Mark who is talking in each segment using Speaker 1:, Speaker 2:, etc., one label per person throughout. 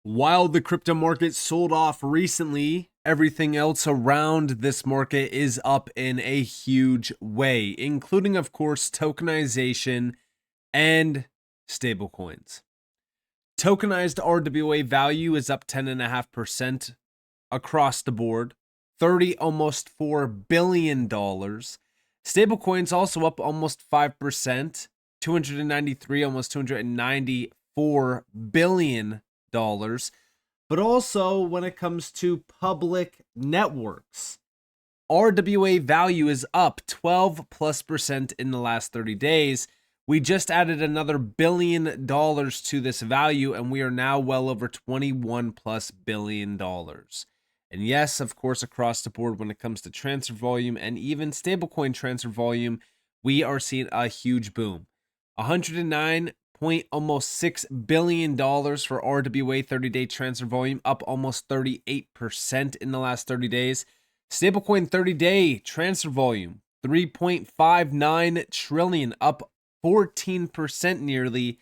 Speaker 1: While the crypto market sold off recently, everything else around this market is up in a huge way, including, of course, tokenization and stablecoins. Tokenized RWA value is up 10.5% across the board, 30 almost $4 billion. Stablecoins also up almost 5%, 293 almost $294 billion. But also when it comes to public networks, RWA value is up 12+% in the last 30 days. We just added another $1 billion to this value, and we are now well over $21+ billion. And yes, of course, across the board, when it comes to transfer volume and even stablecoin transfer volume, we are seeing a huge boom. 109 point almost $6 billion for RWA 30-day transfer volume, up almost 38% in the last 30 days. Stablecoin 30-day transfer volume, 3.59 trillion, up 14% nearly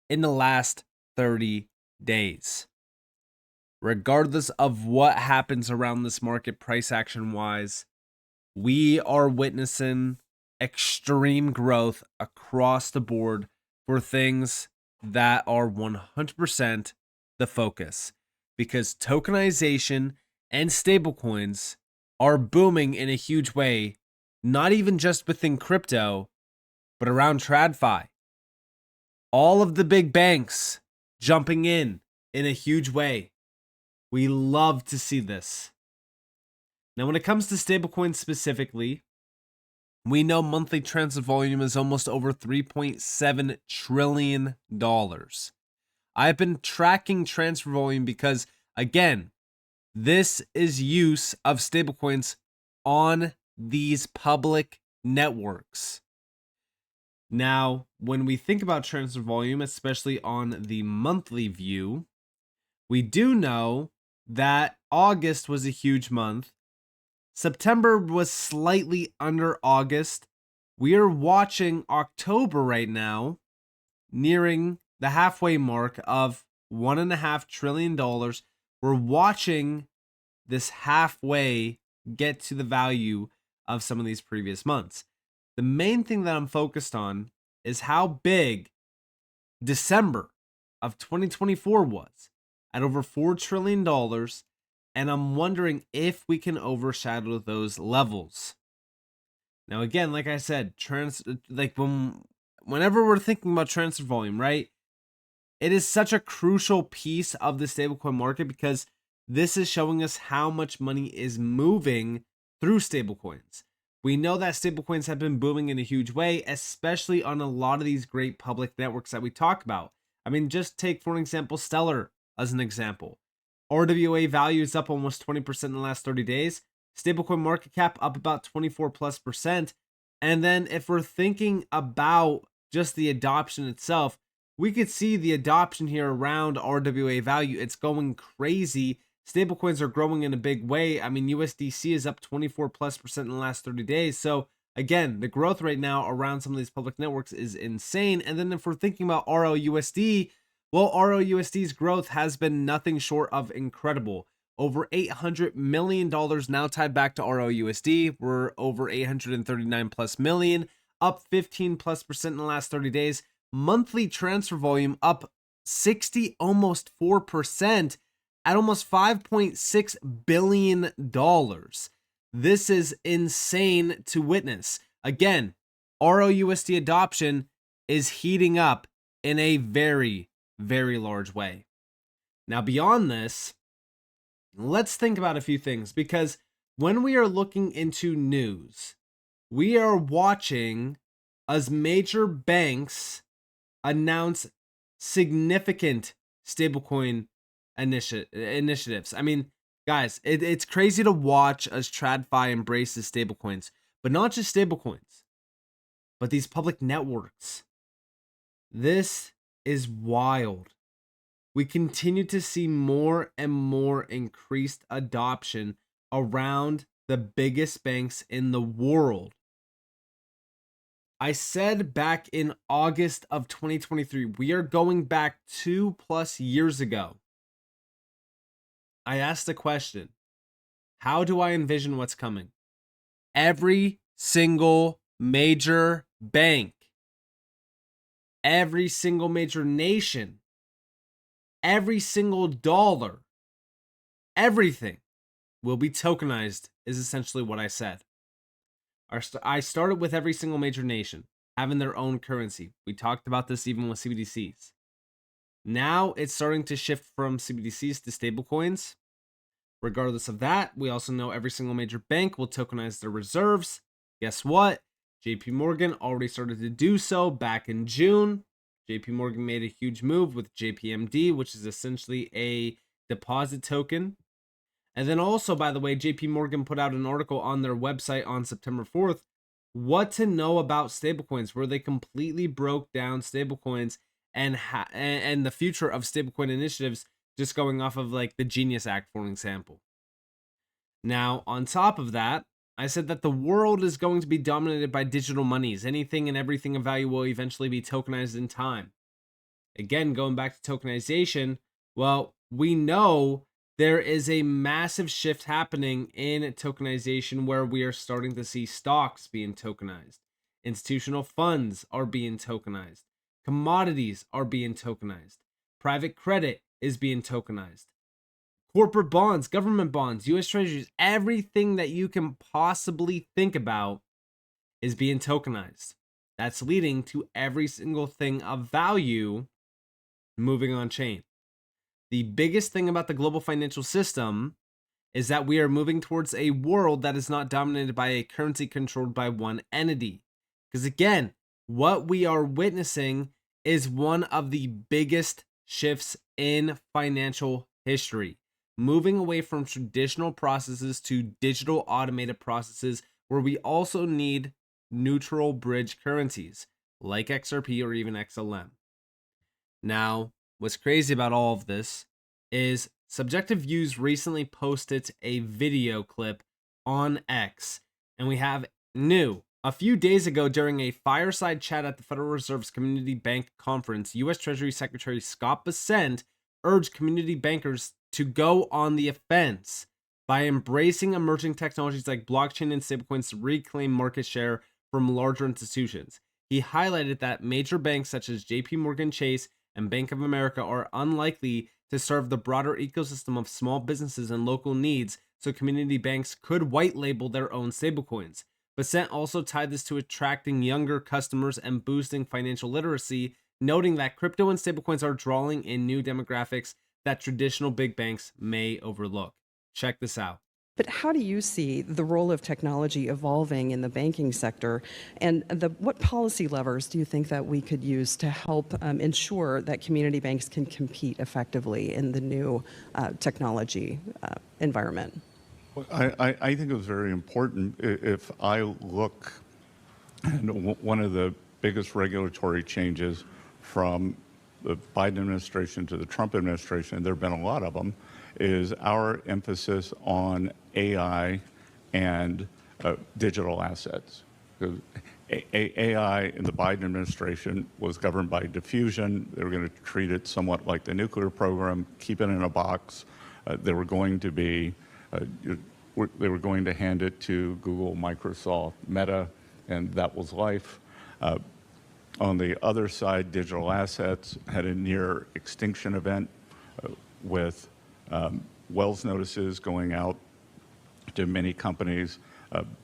Speaker 1: in the last 30 days. Regardless of what happens around this market price action wise, we are witnessing extreme growth across the board for things that are 100% the focus, because tokenization and stablecoins are booming in a huge way, not even just within crypto, but around TradFi. All of the big banks jumping in a huge way. We love to see this. Now, when it comes to stablecoins specifically, we know monthly transfer volume is almost over $3.7 trillion. I've been tracking transfer volume because, again, this is use of stablecoins on these public networks. Now, when we think about transfer volume, especially on the monthly view, we do know that August was a huge month. September was slightly under August. We are watching October right now, nearing the halfway mark of $1.5 trillion. We're watching this halfway get to the value of some of these previous months. The main thing that I'm focused on is how big December of 2024 was, at over $4 trillion. And I'm wondering if we can overshadow those levels. Now, again, like I said, whenever we're thinking about transfer volume, right? It is such a crucial piece of the stablecoin market because this is showing us how much money is moving through stablecoins. We know that stablecoins have been booming in a huge way, especially on a lot of these great public networks that we talk about. I mean, just take, for example, Stellar as an example. RWA value is up almost 20% in the last 30 days. Stablecoin market cap up about 24+%. And then if we're thinking about just the adoption itself, we could see the adoption here around RWA value. It's going crazy. Stablecoins are growing in a big way. I mean, USDC is up 24+% in the last 30 days. So again, the growth right now around some of these public networks is insane. And then if we're thinking about RLUSD, well, RLUSD's growth has been nothing short of incredible. Over $800 million now tied back to RLUSD. We're over 839+ million, up 15+% in the last 30 days. Monthly transfer volume up 60, almost 4% at almost $5.6 billion. This is insane to witness. Again, RLUSD adoption is heating up in a very, very large way. Now, beyond this, let's think about a few things, because when we are looking into news, we are watching as major banks announce significant stablecoin initiatives. I mean, guys, it's crazy to watch as TradFi embraces stablecoins, but not just stablecoins, but these public networks. This is wild. We continue to see more and more increased adoption around the biggest banks in the world. I said back in August of 2023, we are going back 2+ years ago. I asked the question, how do I envision what's coming? Every single major bank, every single major nation, every single dollar, everything will be tokenized, is essentially what I said. I started with every single major nation having their own currency. We talked about this even with CBDCs. Now it's starting to shift from CBDCs to stablecoins. Regardless of that, we also know every single major bank will tokenize their reserves. Guess what? JP Morgan already started to do so back in June. JP Morgan made a huge move with JPMD, which is essentially a deposit token. And then also, by the way, JP Morgan put out an article on their website on September 4th, what to know about stablecoins, where they completely broke down stablecoins and the future of stablecoin initiatives, just going off of like the Genius Act, for example. Now, on top of that, I said that the world is going to be dominated by digital monies. Anything and everything of value will eventually be tokenized in time. Again, going back to tokenization, well, we know there is a massive shift happening in tokenization where we are starting to see stocks being tokenized. Institutional funds are being tokenized. Commodities are being tokenized. Private credit is being tokenized. Corporate bonds, government bonds, US treasuries, everything that you can possibly think about is being tokenized. That's leading to every single thing of value moving on chain. The biggest thing about the global financial system is that we are moving towards a world that is not dominated by a currency controlled by one entity. Because again, what we are witnessing is one of the biggest shifts in financial history. Moving away from traditional processes to digital automated processes where we also need neutral bridge currencies like XRP or even XLM. Now, what's crazy about all of this is Subjective Views recently posted a video clip on X, and we have new. A few days ago, during a fireside chat at the Federal Reserve's Community Bank Conference, U.S. Treasury Secretary Scott Bessent urged community bankers to go on the offense by embracing emerging technologies like blockchain and stablecoins to reclaim market share from larger institutions. He highlighted that major banks such as JP Morgan Chase and Bank of America are unlikely to serve the broader ecosystem of small businesses and local needs, so community banks could white label their own stablecoins. Bessent also tied this to attracting younger customers and boosting financial literacy, noting that crypto and stablecoins are drawing in new demographics that traditional big banks may overlook. Check this out.
Speaker 2: But how do you see the role of technology evolving in the banking sector, and what policy levers do you think that we could use to help ensure that community banks can compete effectively in the new technology environment?
Speaker 3: Well, I think it was very important. If I look, one of the biggest regulatory changes from the Biden administration to the Trump administration, and there have been a lot of them, is our emphasis on AI and digital assets. AI in the Biden administration was governed by diffusion. They were going to treat it somewhat like the nuclear program, keep it in a box. They were going to hand it to Google, Microsoft, Meta, and that was life. On the other side, digital assets had a near extinction event with Wells notices going out to many companies,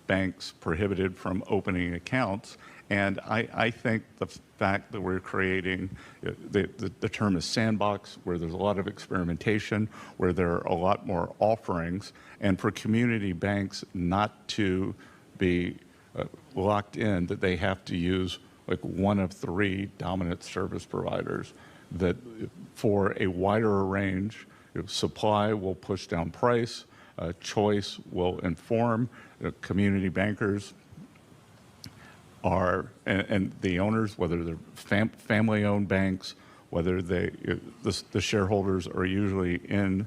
Speaker 3: banks prohibited from opening accounts. And I think the fact that we're creating, the term is sandbox, where there's a lot of experimentation, where there are a lot more offerings, and for community banks not to be locked in, that they have to use like one of three dominant service providers, that for a wider range, supply will push down price, choice will inform. Community bankers are, and the owners, whether they're family-owned banks, whether the shareholders are usually in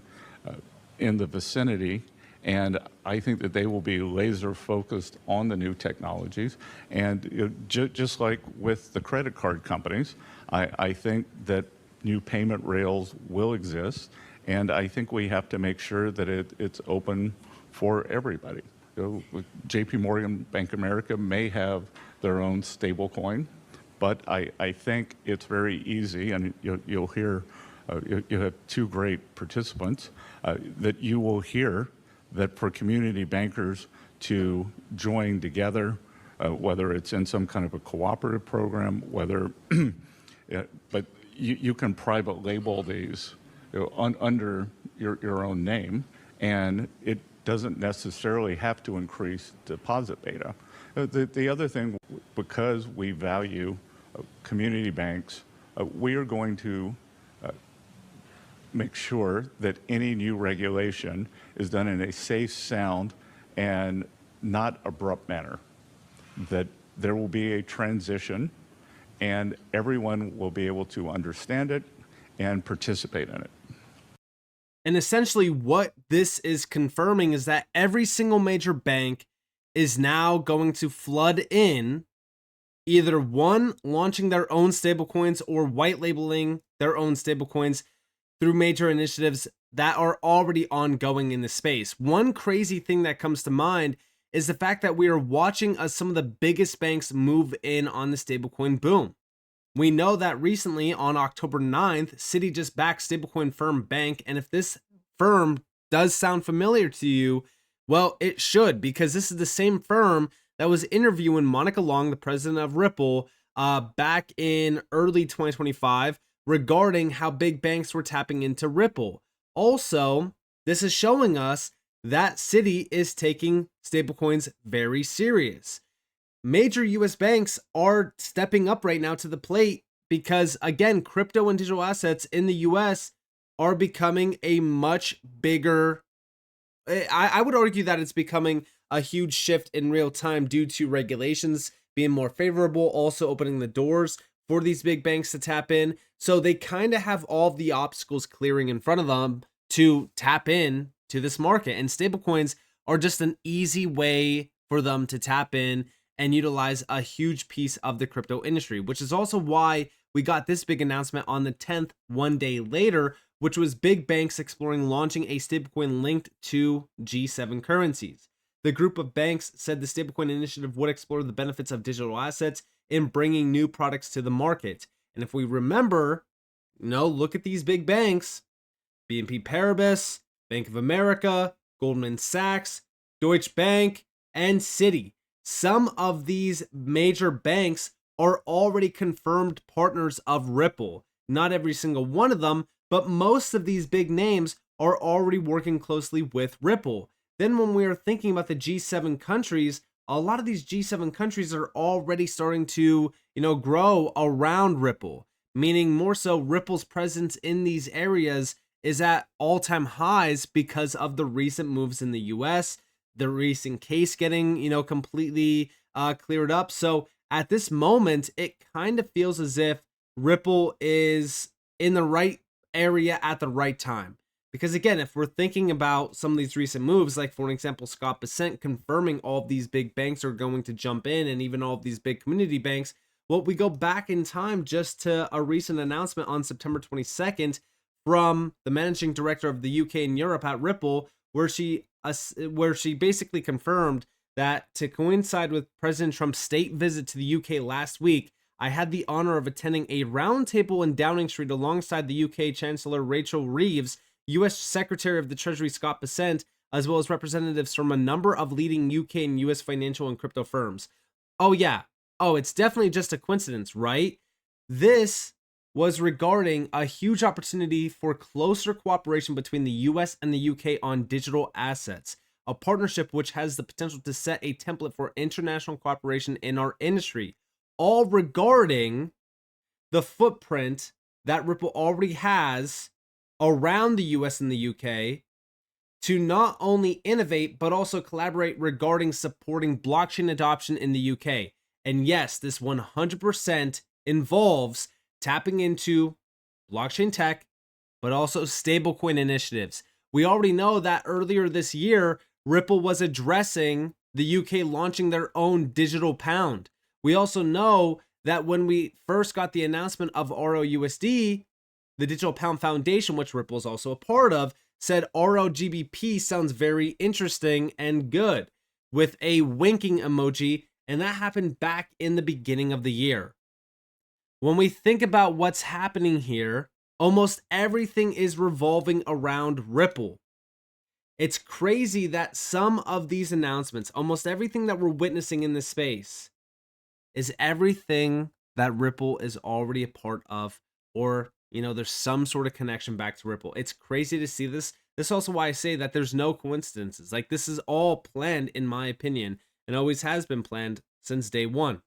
Speaker 3: the vicinity, and I think that they will be laser focused on the new technologies. And just like with the credit card companies, I think that new payment rails will exist, And I think we have to make sure that it's open for everybody. JP Morgan, Bank of America may have their own stable coin, but I think it's very easy, and you'll hear, you have two great participants, that you will hear that for community bankers to join together, whether it's in some kind of a cooperative program, whether, but you can private label these under your own name, and it doesn't necessarily have to increase deposit beta. The other thing, because we value community banks, we are going to make sure that any new regulation is done in a safe, sound, and not abrupt manner. That there will be a transition and everyone will be able to understand it and participate in it.
Speaker 1: And essentially what this is confirming is that every single major bank is now going to flood in either one, launching their own stablecoins or white labeling their own stablecoins through major initiatives that are already ongoing in the space. One crazy thing that comes to mind is the fact that we are watching as some of the biggest banks move in on the stablecoin boom. We know that recently on October 9th, Citi just backed stablecoin firm Bank. And if this firm does sound familiar to you, well, it should, because this is the same firm that was interviewing Monica Long, the president of Ripple, back in early 2025 regarding how big banks were tapping into Ripple. Also, this is showing us that Citi is taking stablecoins very serious. Major US banks are stepping up right now to the plate because, again, crypto and digital assets in the US are becoming a much bigger, I would argue that it's becoming a huge shift in real time due to regulations being more favorable, also opening the doors for these big banks to tap in. So they kind of have all of the obstacles clearing in front of them to tap in to this market. And stablecoins are just an easy way for them to tap in and utilize a huge piece of the crypto industry, which is also why we got this big announcement on the 10th, one day later, which was big banks exploring launching a stablecoin linked to G7 currencies. The group of banks said the stablecoin initiative would explore the benefits of digital assets in bringing new products to the market. And if we remember, look at these big banks: BNP Paribas, Bank of America, Goldman Sachs, Deutsche Bank, and Citi. Some of these major banks are already confirmed partners of Ripple. Not every single one of them, but most of these big names are already working closely with Ripple. Then when we are thinking about the G7 countries, a lot of these G7 countries are already starting to, grow around Ripple, meaning more so Ripple's presence in these areas is at all-time highs because of the recent moves in the US, the recent case getting, completely cleared up. So at this moment, it kind of feels as if Ripple is in the right area at the right time. Because again, if we're thinking about some of these recent moves, like for example, Scott Bessent confirming all of these big banks are going to jump in, and even all of these big community banks, well, we go back in time just to a recent announcement on September 22nd from the managing director of the UK and Europe at Ripple, where she basically confirmed that to coincide with President Trump's state visit to the UK last week, I had the honor of attending a roundtable in Downing Street alongside the UK Chancellor Rachel Reeves, US Secretary of the Treasury Scott Bessent, as well as representatives from a number of leading UK and US financial and crypto firms. Oh yeah. Oh, it's definitely just a coincidence, right? This was regarding a huge opportunity for closer cooperation between the US and the UK on digital assets, a partnership which has the potential to set a template for international cooperation in our industry, all regarding the footprint that Ripple already has around the US and the UK to not only innovate, but also collaborate regarding supporting blockchain adoption in the UK. And yes, this 100% involves tapping into blockchain tech, but also stablecoin initiatives. We already know that earlier this year, Ripple was addressing the UK launching their own digital pound. We also know that when we first got the announcement of ROUSD, the Digital Pound Foundation, which Ripple is also a part of, said RLGBP sounds very interesting and good, with a winking emoji, and that happened back in the beginning of the year. When we think about what's happening here, almost everything is revolving around Ripple. It's crazy that some of these announcements, almost everything that we're witnessing in this space, is everything that Ripple is already a part of, or, you know, there's some sort of connection back to Ripple. It's crazy to see this. This is also why I say that there's no coincidences. Like, this is all planned, in my opinion, and always has been planned since day one.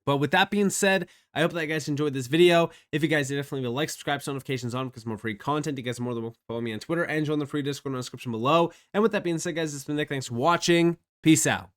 Speaker 1: But with that being said, I hope that you guys enjoyed this video. If you guys did, definitely leave a like, subscribe, turn notifications on because more free content. You guys are more than welcome to follow me on Twitter and join the free Discord in the description below. And with that being said, guys, this has been Nick. Thanks for watching. Peace out.